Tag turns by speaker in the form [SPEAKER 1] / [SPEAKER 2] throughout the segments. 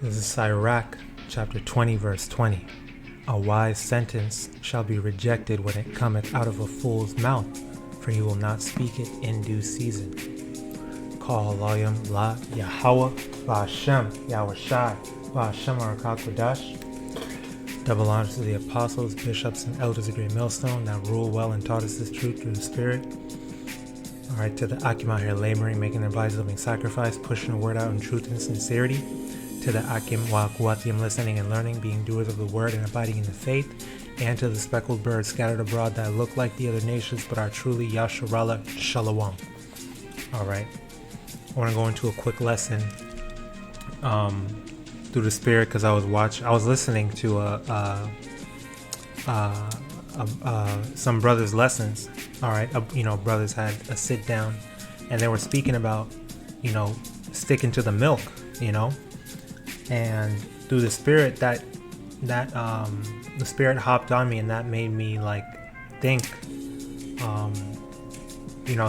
[SPEAKER 1] This is Sirach, chapter 20, verse 20. A wise sentence shall be rejected when it cometh out of a fool's mouth, for he will not speak it in due season. HALALYAM, La YAHAWAH, BAHASHAM, YAHAWASHI, BAHASHAM QADASH. Double honors to the apostles, bishops, and elders of Great Millstone that rule well and taught us this truth through the Spirit. Alright, to the Akim out here laboring, making their bodies a living sacrifice, pushing the word out in truth and sincerity. To the Akim while listening and learning, being doers of the word and abiding in the faith. And to the speckled birds scattered abroad that look like the other nations but are truly Yasharallah Shalom. Alright, I want to go into a quick lesson through the Spirit, because I was listening to some brothers' lessons. All right, brothers had a sit down, and they were speaking about, sticking to the milk, and through the Spirit that the Spirit hopped on me, and that made me think,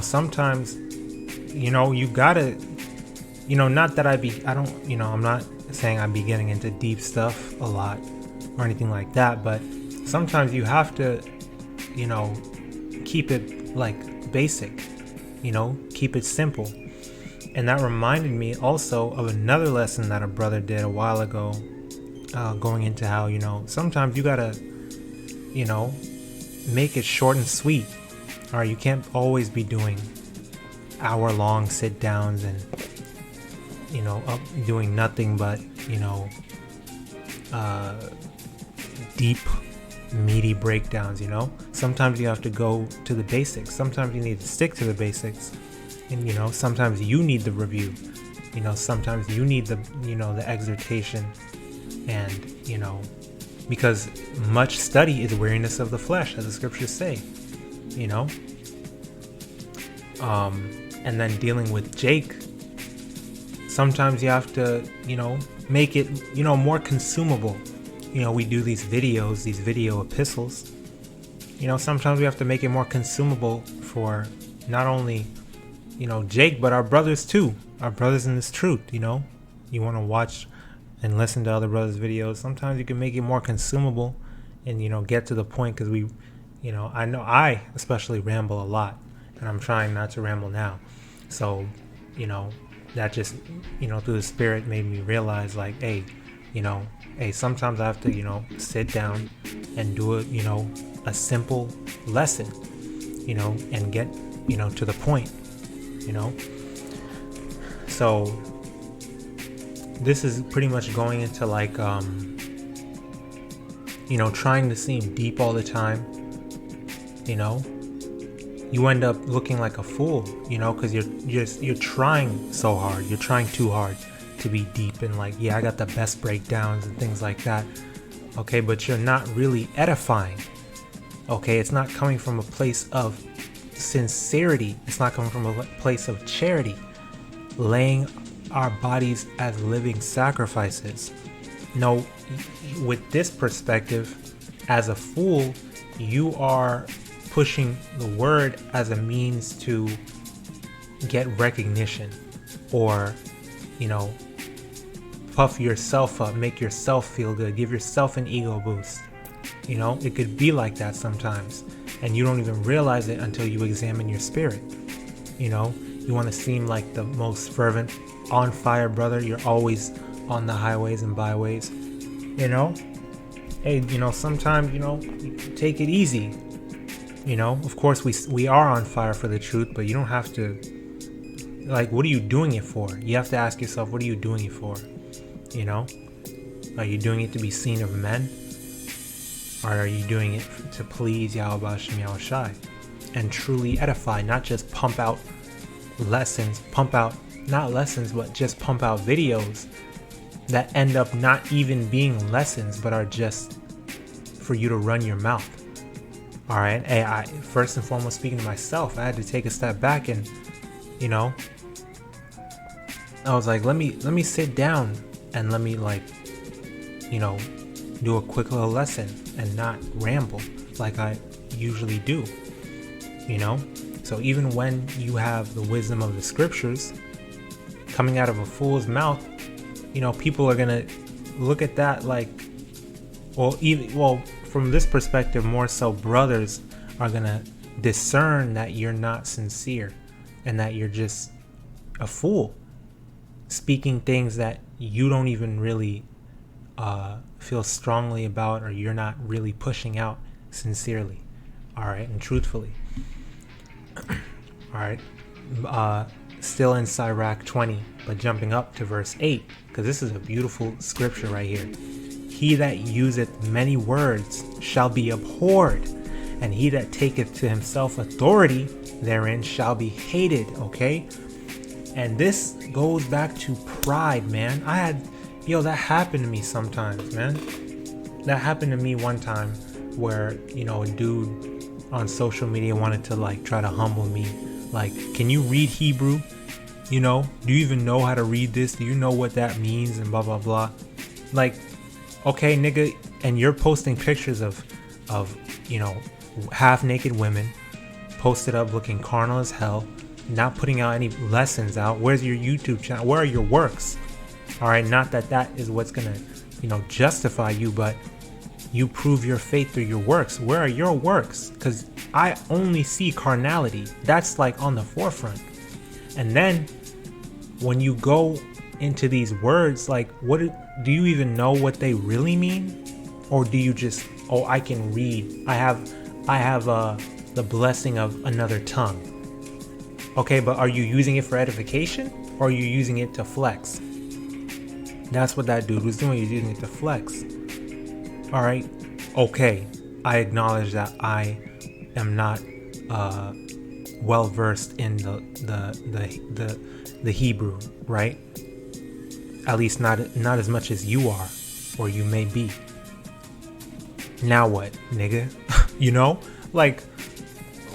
[SPEAKER 1] sometimes, you gotta, not that I'm not saying I'd be getting into deep stuff a lot or anything like that, but sometimes you have to, keep it basic, keep it simple. And that reminded me also of another lesson that a brother did a while ago, going into how, sometimes you gotta, make it short and sweet. All right, you can't always be doing hour-long sit-downs and doing nothing but, deep, meaty breakdowns, Sometimes you have to go to the basics. Sometimes you need to stick to the basics. And, sometimes you need the review. Sometimes you need the, the exhortation. And, because much study is weariness of the flesh, as the scriptures say, and then dealing with Jake, sometimes you have to, make it, more consumable. We do these videos, these video epistles. Sometimes we have to make it more consumable for not only, Jake, but our brothers too. Our brothers in this truth, You want to watch and listen to other brothers' videos. Sometimes you can make it more consumable and, get to the point, because we, I know I especially ramble a lot, and I'm trying not to ramble now. So, that just, through the Spirit made me realize, hey, sometimes I have to, sit down and do a simple lesson, and get, to the point, So this is pretty much going into trying to seem deep all the time, you end up looking like a fool, because you're trying so hard. You're trying too hard to be deep and I got the best breakdowns and things like that. Okay, but you're not really edifying. Okay, it's not coming from a place of sincerity. It's not coming from a place of charity, laying our bodies as living sacrifices. No, with this perspective, as a fool, you are pushing the word as a means to get recognition, or puff yourself up, make yourself feel good, give yourself an ego boost. It could be like that sometimes, and you don't even realize it until you examine your spirit. You want to seem like the most fervent, on fire brother. You're always on the highways and byways. Hey, sometimes, take it easy. Of course we are on fire for the truth, but you don't have to, what are you doing it for? You have to ask yourself, what are you doing it for? Are you doing it to be seen of men? Or are you doing it to please YAHAWASHI and truly edify, not just pump out lessons, not lessons, but just pump out videos that end up not even being lessons, but are just for you to run your mouth. All right. Hey, I first and foremost, speaking to myself, I had to take a step back and, I was like, let me sit down and let me do a quick little lesson and not ramble like I usually do. So even when you have the wisdom of the scriptures coming out of a fool's mouth, people are gonna look at that like, from this perspective, more so brothers are gonna discern that you're not sincere and that you're just a fool speaking things that you don't even really feel strongly about, or you're not really pushing out sincerely, all right, and truthfully. All right, still in Sirach 20, but jumping up to verse 8, because this is a beautiful scripture right here. He that useth many words shall be abhorred, and he that taketh to himself authority therein shall be hated. Okay, and this goes back to pride, man. That happened to me sometimes, man. That happened to me one time where, a dude on social media wanted to like try to humble me. Like, can you read Hebrew? Do you even know how to read this? Do you know what that means? And blah, blah, blah. Like, okay, nigga, and you're posting pictures of half naked women posted up looking carnal as hell, not putting out any lessons out. Where's your YouTube channel? Where are your works? All right, not that is what's gonna justify you, but you prove your faith through your works. Where are your works? Because I only see carnality. That's like on the forefront. And then when you go into these words, like, do you even know what they really mean? Or do you just, I can read, I have the blessing of another tongue? Okay, but are you using it for edification, or are you using it to flex? That's what that dude was doing. He's using it to flex. All right, okay, I acknowledge that I am not well versed in the Hebrew, right? At least not as much as you are, or you may be. Now what, nigga? Like,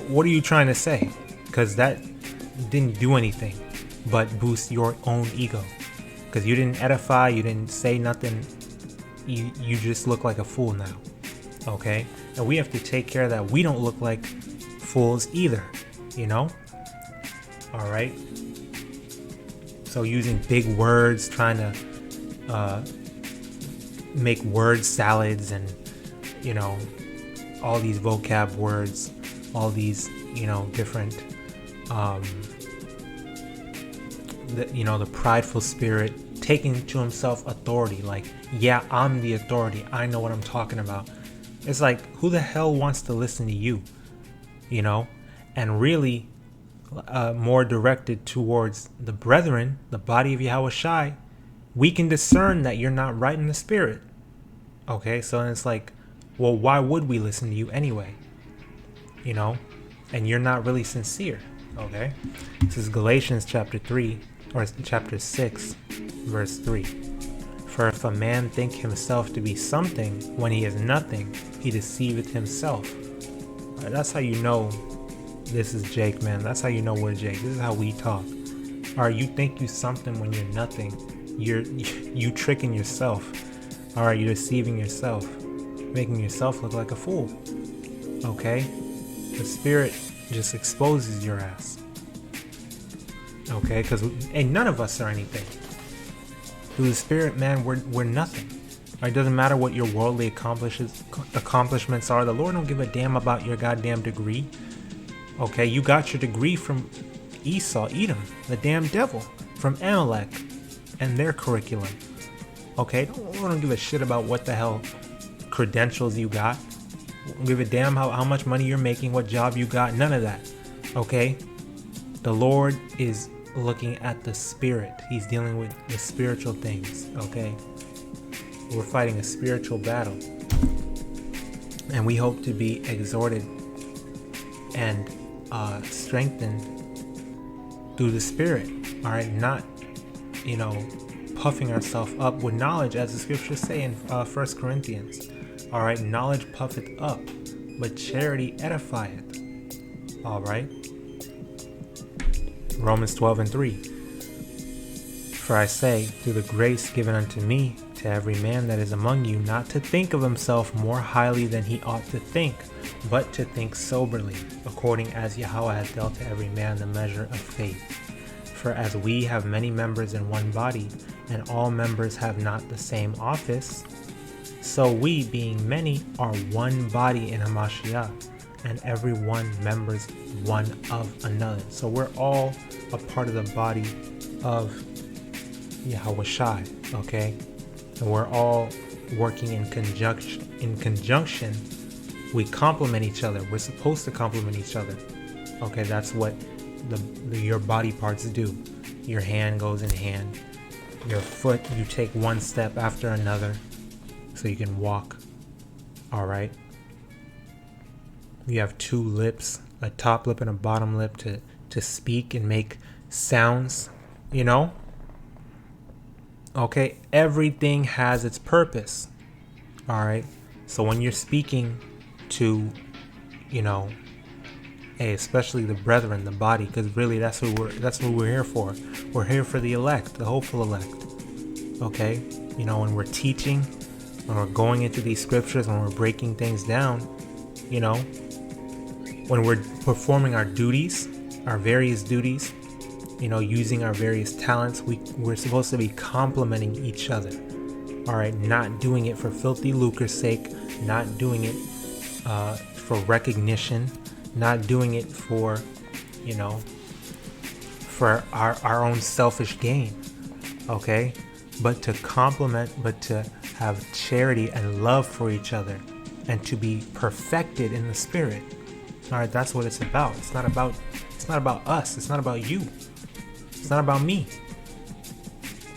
[SPEAKER 1] what are you trying to say? Because that didn't do anything but boost your own ego. Because you didn't edify, you didn't say nothing. You just look like a fool now. Okay? And we have to take care that we don't look like fools either. Alright? So using big words, trying to make word salads and, all these vocab words, all these, different, the prideful spirit, taking to himself authority. Like, yeah, I'm the authority. I know what I'm talking about. It's like, who the hell wants to listen to you? And really more directed towards the brethren, the body of YAHAWASHI, we can discern that you're not right in the spirit. Okay, so it's like, well, why would we listen to you anyway? And you're not really sincere. Okay, this is Galatians chapter 3, or chapter 6, verse 3. For if a man think himself to be something when he is nothing, he deceiveth himself. Right, that's how you know this is Jake, man. That's how you know we're Jake. This is how we talk. Alright, you think you something when you're nothing. You tricking yourself. Alright, you're deceiving yourself, making yourself look like a fool. Okay? The spirit just exposes your ass. Okay? Because none of us are anything. Through the spirit, man, we're nothing. It doesn't matter what your worldly accomplishments are. The Lord don't give a damn about your goddamn degree. Okay, you got your degree from Esau, Edom, the damn devil, from Amalek, and their curriculum. Okay, don't give a shit about what the hell credentials you got. Don't give a damn how much money you're making, what job you got, none of that. Okay, the Lord is looking at the spirit. He's dealing with the spiritual things. Okay, we're fighting a spiritual battle, and we hope to be exhorted and strengthened through the spirit. All right, not puffing ourselves up with knowledge, as the scriptures say in 1 Corinthians. All right, knowledge puffeth up, but charity edifieth. All right, Romans 12:3. For I say, through the grace given unto me, to every man that is among you, not to think of himself more highly than he ought to think, but to think soberly, according as Yahweh hath dealt to every man the measure of faith. For as we have many members in one body, and all members have not the same office, so we, being many, are one body in HaMashiach, and every one members one of another. So we're all a part of the body of YAHAWASHI, okay? And we're all working in conjunction. We complement each other. We're supposed to complement each other. Okay, that's what your body parts do. Your hand goes in hand. Your foot, you take one step after another so you can walk. All right. You have two lips, a top lip and a bottom lip to speak and make sounds, you know? Okay, everything has its purpose. All right. So when you're speaking to, you know, especially the brethren, the body, because really that's what we're here for. We're here for the elect, the hopeful elect. Okay, you know, when we're teaching, when we're going into these scriptures, when we're breaking things down, you know, when we're performing our duties, our various duties, you know, using our various talents, we're supposed to be complementing each other. All right, not doing it for filthy lucre's sake, not doing it for recognition, not doing it for, you know, for our own selfish gain, okay? But to complement, but to have charity and love for each other, and to be perfected in the spirit. All right, that's what it's about. It's not about us. It's not about you. It's not about me.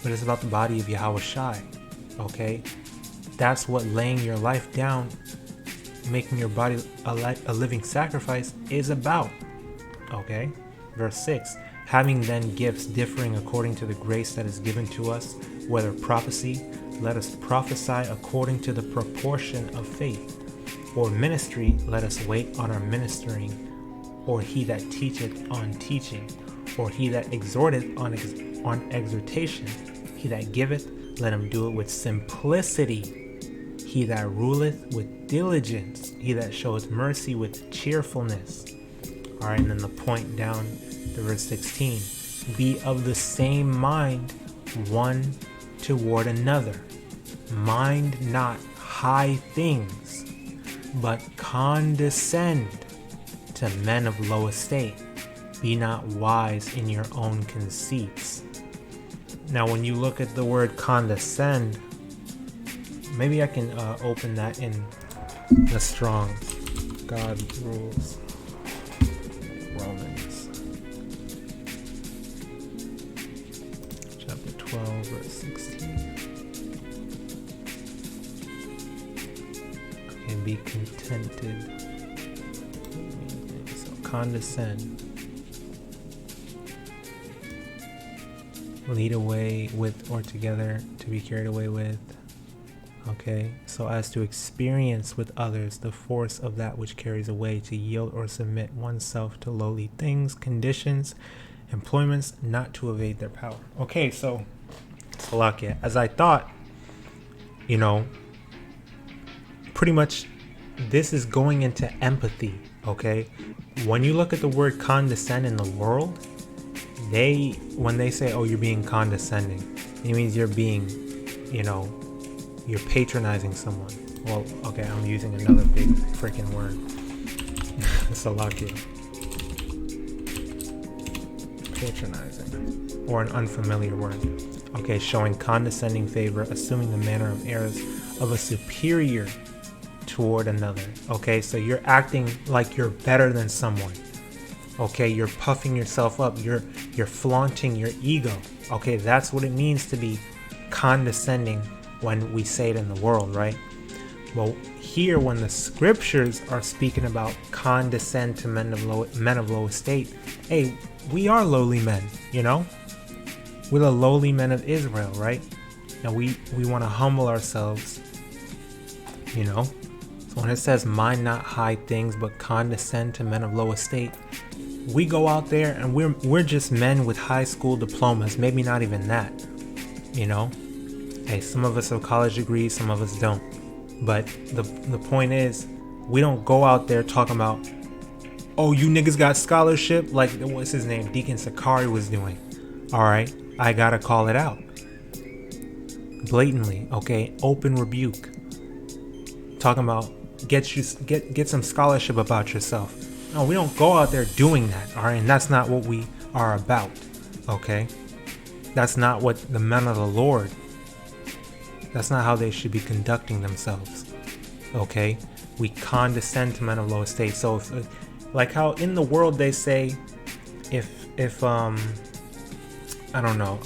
[SPEAKER 1] But it's about the body of YAHAWASHI, okay? That's what laying your life down, making your body a living sacrifice is about. Okay, verse 6, having then gifts differing according to the grace that is given to us, whether prophecy, let us prophesy according to the proportion of faith, or ministry, let us wait on our ministering, or he that teacheth on teaching, or he that exhorteth on exhortation, he that giveth, let him do it with simplicity, he that ruleth with diligence, he that showeth mercy with cheerfulness. All right, and then the point down to verse 16, be of the same mind one toward another, mind not high things, but condescend to men of low estate, be not wise in your own conceits. Now when you look at the word condescend, maybe I can open that in the Strong. God rules. Romans. Chapter 12, verse 16. And be contented. So condescend. Lead away with or together, to be carried away with. Okay, so as to experience with others the force of that which carries away, to yield or submit oneself to lowly things, conditions, employments, not to evade their power. Okay, so HALALYAM, as I thought, you know, pretty much this is going into empathy. Okay, when you look at the word condescend in the world, when they say, oh, you're being condescending, it means you're being, you know, you're patronizing someone. Well, okay, I'm using another big freaking word. HALALYAM. Patronizing. Or an unfamiliar word. Okay, showing condescending favor, assuming the manner of airs of a superior toward another. Okay, so you're acting like you're better than someone. Okay, you're puffing yourself up. You're flaunting your ego. Okay, that's what it means to be condescending when we say it in the world, right? Well, here when the scriptures are speaking about condescend to men of low estate, hey, we are lowly men, you know? We're the lowly men of Israel, right? And we want to humble ourselves, you know? So when it says mind not high things, but condescend to men of low estate, we go out there and we're just men with high school diplomas, maybe not even that, you know? Hey, some of us have college degrees, some of us don't. But the point is, we don't go out there talking about, oh, you niggas got scholarship, like what's his name, Deacon Sakari was doing. All right, I gotta call it out. blatantly, okay? Open rebuke. Talking about get some scholarship about yourself. No, we don't go out there doing that, all right? And that's not what we are about, okay? That's not what the men of the Lord, that's not how they should be conducting themselves, okay? We condescend to men of low estate. So if, like how in the world they say, if I don't know,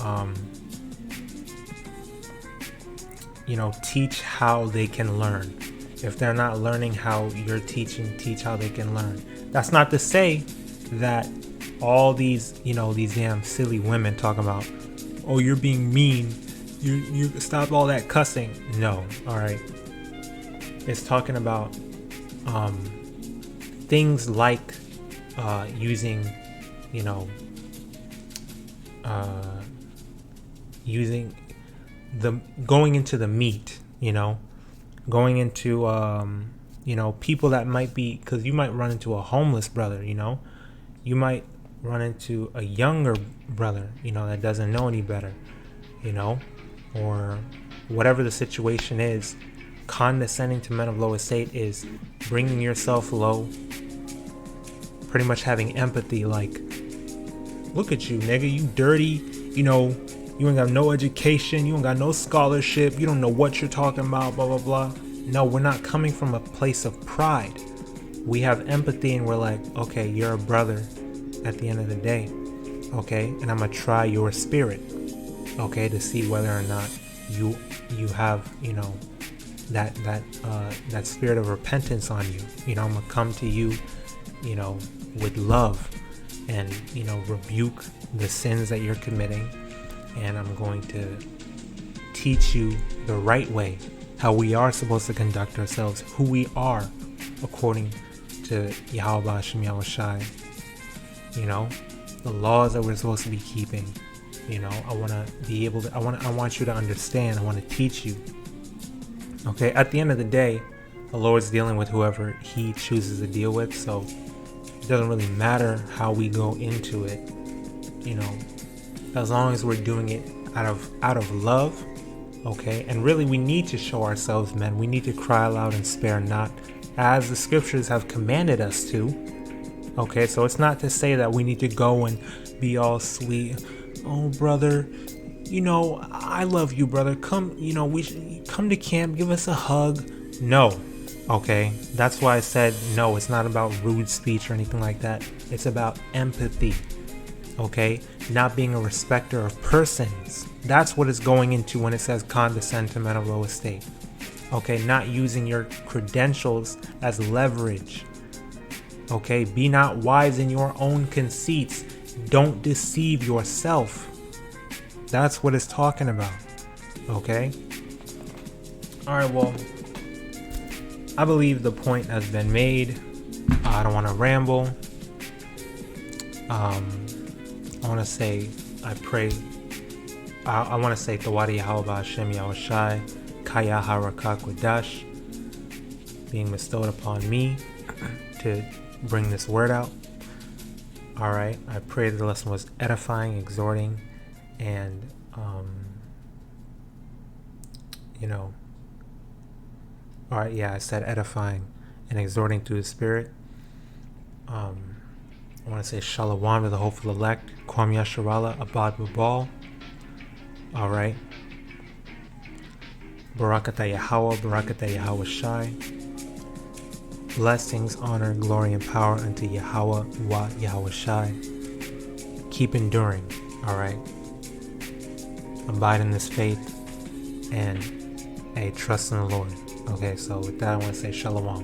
[SPEAKER 1] teach how they can learn. If they're not learning how you're teaching, teach how they can learn. That's not to say that all these damn silly women talking about, oh, you're being mean, you stop all that cussing. No, all right. It's talking about things like using the going into the meat, going into people that might be, because you might run into a homeless brother, you might run into a younger brother, that doesn't know any better, or whatever the situation is. Condescending to men of low estate is bringing yourself low, pretty much having empathy, like, look at you, nigga, you dirty, you ain't got no education, you ain't got no scholarship, you don't know what you're talking about, blah blah blah. No, we're not coming from a place of pride. We have empathy and we're like, okay, you're a brother at the end of the day, okay, and I'm gonna try your spirit, okay, to see whether or not you have that spirit of repentance on you. I'm gonna come to you with love and rebuke the sins that you're committing, and I'm going to teach you the right way, how we are supposed to conduct ourselves, who we are according to YAHAWAH and YAHAWASHI, the laws that we're supposed to be keeping. I want to be able to, I want you to understand, I want to teach you. Okay, at the end of the day, the Lord's dealing with whoever he chooses to deal with, so it doesn't really matter how we go into it, as long as we're doing it out of love, okay? And really, we need to show ourselves, men. We need to cry loud and spare not, as the scriptures have commanded us to, okay? So it's not to say that we need to go and be all sweet. Oh, brother, I love you, brother. Come, we should come to camp, give us a hug. No, okay? That's why I said no, it's not about rude speech or anything like that. It's about empathy, okay? Not being a respecter of persons. That's what it's going into when it says condescend to men of low estate, okay? Not using your credentials as leverage, okay? Be not wise in your own conceits. Don't deceive yourself. That's what it's talking about, okay? All right, well, I believe the point has been made. I don't want to ramble. I want to say, I pray, I want to say Tawadi YAHAWAH Hashem YAHAWASHI Kaya HaRAWCHAA QADASH being bestowed upon me to bring this word out. All right, I pray that the lesson was edifying, exhorting, and all right, yeah, I said edifying and exhorting through the Spirit. I want to say Shalom to the hopeful elect, Kwam Yasharala, Abad Babal. All right, Barakatah Yahawah, Barakatah YAHAWASHI. Blessings, honor, glory, and power unto YAHAWAH, YAHAWASHI. Keep enduring, all right? Abide in this faith and trust in the Lord. Okay, so with that, I want to say Shalom.